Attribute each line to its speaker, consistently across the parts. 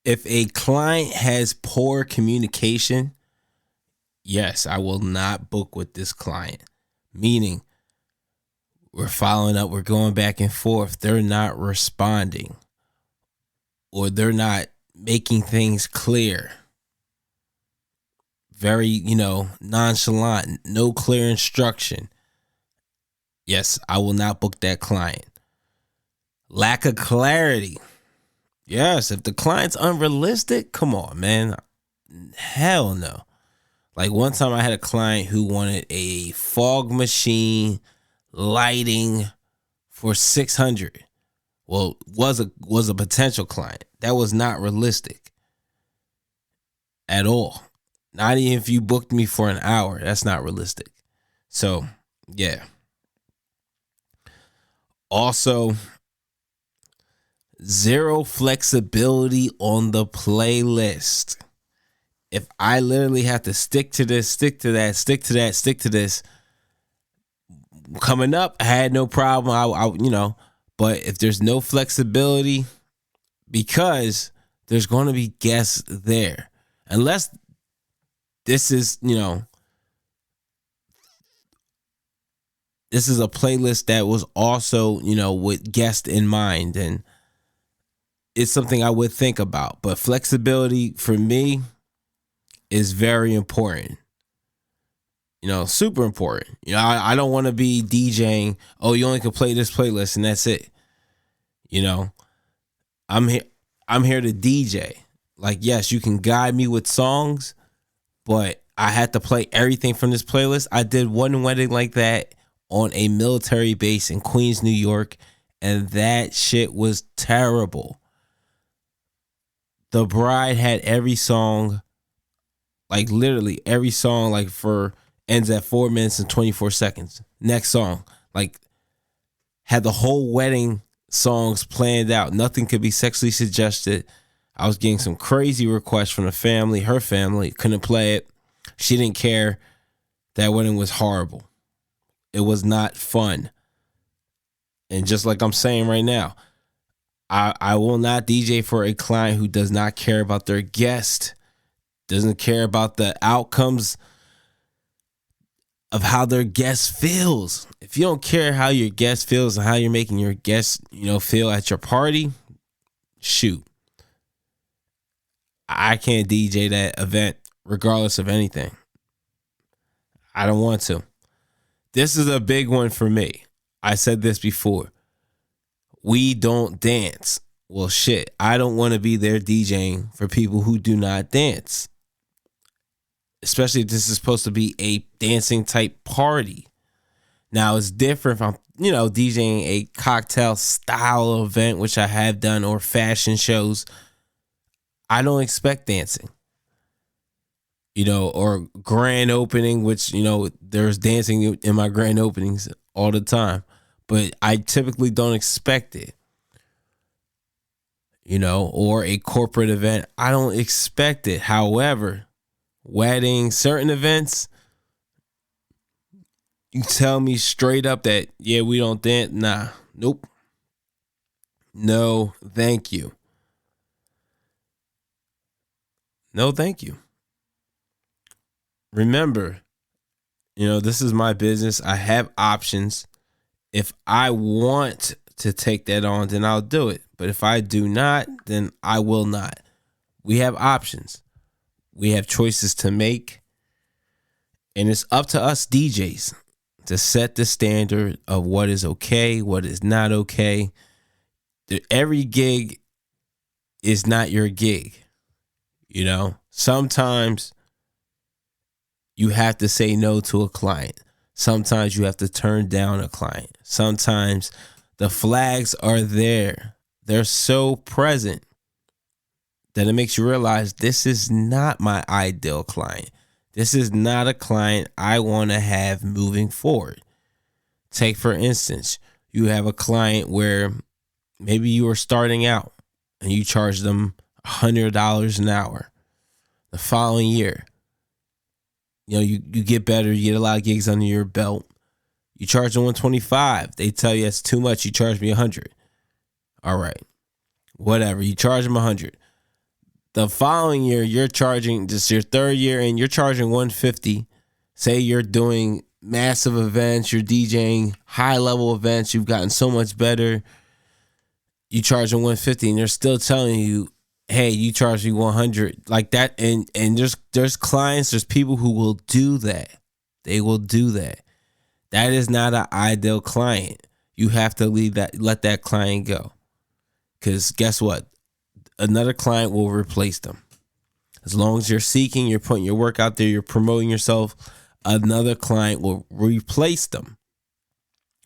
Speaker 1: If a client has poor communication, yes, I will not book with this client. Meaning, we're following up, we're going back and forth. They're not responding, or they're not making things clear. Very, nonchalant, no clear instruction. Yes, I will not book that client. Lack of clarity. Yes, if the client's unrealistic, come on, man. Hell no. Like one time I had a client who wanted a fog machine lighting for 600. Well, was a potential client. That was not realistic at all. Not even if you booked me for an hour. That's not realistic. So, yeah. Also, zero flexibility on the playlist. If I literally have to stick to this, stick to that, stick to that, stick to this, coming up, I had no problem. But if there's no flexibility, because there's going to be guests there, unless this is, this is a playlist that was also, with guests in mind, and it's something I would think about. But flexibility for me is very important. Super important. I don't want to be DJing, oh, you only can play this playlist and that's it. I'm here to DJ. Like, yes, you can guide me with songs, but I had to play everything from this playlist. I did one wedding like that on a military base in Queens, New York, and that shit was terrible. The bride had every song, like literally every song, like ends at 4 minutes and 24 seconds. Next song, like had the whole wedding songs planned out. Nothing could be sexually suggested. I was getting some crazy requests from the family. Her family couldn't play it. She didn't care. That wedding was horrible. It was not fun. And just like I'm saying right now, I will not DJ for a client who does not care about their guest, doesn't care about the outcomes of how their guest feels. If you don't care how your guest feels and how you're making your guest, feel at your party, shoot. I can't DJ that event regardless of anything. I don't want to. This is a big one for me. I said this before. We don't dance. Well, shit, I don't want to be there DJing for people who do not dance. Especially if this is supposed to be a dancing type party. Now, it's different if I'm, DJing a cocktail style event, which I have done, or fashion shows. I don't expect dancing. Or grand opening, which, there's dancing in my grand openings all the time. But I typically don't expect it. Or a corporate event. I don't expect it. However, weddings, certain events, you tell me straight up that, yeah, we don't dance. Nah, nope. No, thank you. No, thank you. Remember, this is my business. I have options. If I want to take that on, then I'll do it. But if I do not, then I will not. We have options. We have choices to make. And it's up to us DJs to set the standard of what is okay, what is not okay. Every gig is not your gig. Sometimes you have to say no to a client. Sometimes you have to turn down a client. Sometimes the flags are there. They're so present that it makes you realize this is not my ideal client. This is not a client I want to have moving forward. Take, for instance, you have a client where maybe you are starting out and you charge them $100 an hour. The following year, you get better, you get a lot of gigs under your belt. You charge them $125. They tell you it's too much. You charge me $100. All right. Whatever. You charge them $100. the following year, you're charging, just your third year, and you're charging $150. Say you're doing massive events, you're DJing high level events, you've gotten so much better. You charge them $150, and they're still telling you, hey, you charge me $100, like that. And there's clients, there's people who will do that. They will do that. That is not an ideal client. You have to let that client go. Because guess what? Another client will replace them. As long as you're seeking, you're putting your work out there, you're promoting yourself, another client will replace them.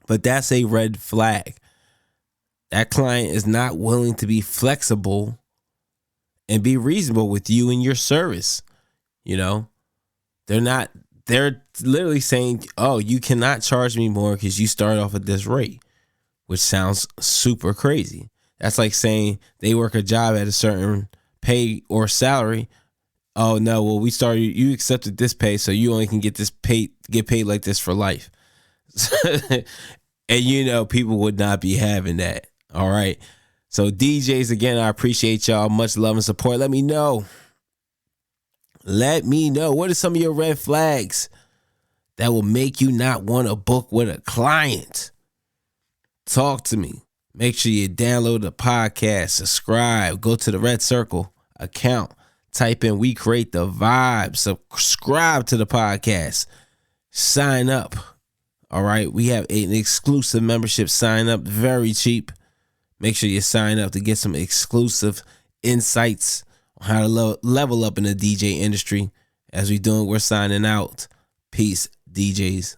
Speaker 1: But that's a red flag. That client is not willing to be flexible and be reasonable with you and your service. You know, they're literally saying, oh, you cannot charge me more because you start off at this rate, which sounds super crazy. That's like saying they work a job at a certain pay or salary. Oh no, well, you accepted this pay, so you only can get paid like this for life. And you know, people would not be having that. All right. So DJs, again, I appreciate y'all. Much love and support. Let me know. What are some of your red flags that will make you not want to book with a client? Talk to me. Make sure you download the podcast, subscribe, go to the Red Circle account, type in We Create the Vibe, subscribe to the podcast, sign up. All right. We have an exclusive membership sign up, very cheap. Make sure you sign up to get some exclusive insights on how to level up in the DJ industry. As we're signing out. Peace, DJs.